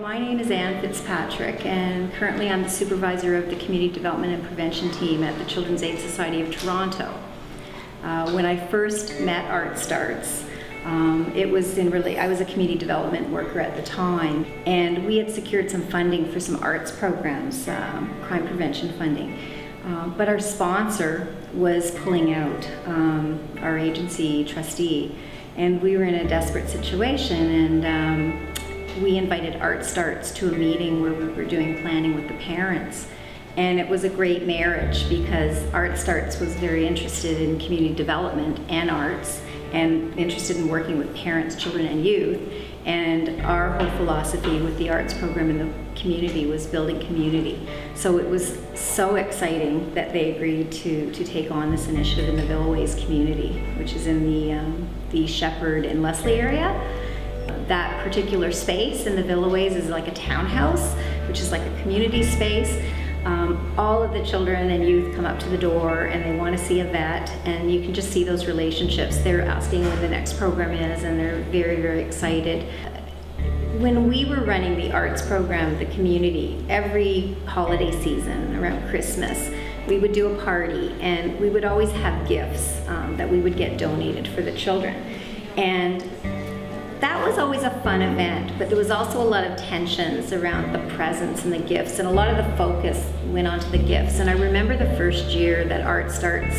My name is Fitzpatrick, and currently I'm the supervisor of the Community Development and Prevention team at the Children's Aid Society of Toronto. When I first met Art Starts, I was a community development worker at the time, and we had secured some funding for some arts programs, crime prevention funding. But our sponsor was pulling out, our agency trustee, and we were in a desperate situation, and we invited Art Starts to a meeting where we were doing planning with the parents. And it was a great marriage because Art Starts was very interested in community development and arts, and interested in working with parents, children, and youth. And our whole philosophy with the arts program in the community was building community. So it was so exciting that they agreed to take on this initiative in the Villaways Community, which is in the Shepherd and Leslie area. That particular space in the Villaways is like a townhouse, which is like a community space. All of the children and youth come up to the door and they want to see a vet, and you can just see those relationships. They're asking what the next program is, and they're very, very excited. When we were running the arts program, the community, every holiday season around Christmas, we would do a party, and we would always have gifts that we would get donated for the children. And that was always a fun event, but there was also a lot of tensions around the presents and the gifts, and a lot of the focus went on to the gifts. And I remember the first year that Art Starts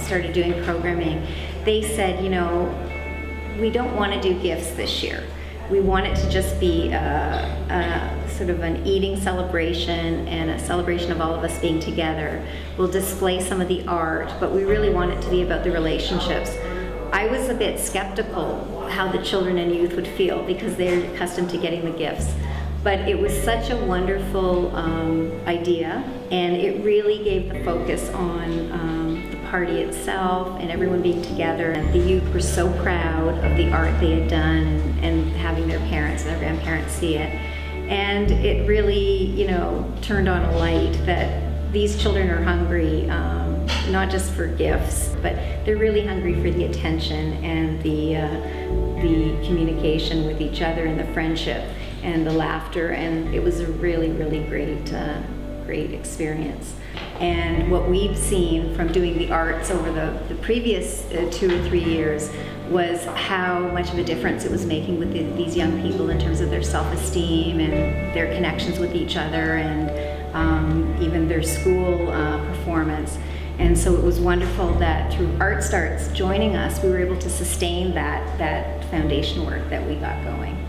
started doing programming, they said, you know, we don't want to do gifts this year. We want it to just be sort of an eating celebration and a celebration of all of us being together. We'll display some of the art, but we really want it to be about the relationships. I was a bit skeptical how the children and youth would feel because they're accustomed to getting the gifts. But it was such a wonderful idea, and it really gave the focus on the party itself and everyone being together. And the youth were so proud of the art they had done, and having their parents and their grandparents see it. And it really, you know, turned on a light that these children are hungry, not just for gifts, but they're really hungry for the attention and the communication with each other and the friendship and the laughter. And it was a really, really great experience. And what we've seen from doing the arts over the previous 2 or 3 years was how much of a difference it was making with these young people in terms of their self-esteem and their connections with each other, and even their school performance. And so it was wonderful that through Art Starts joining us, we were able to sustain that foundation work that we got going.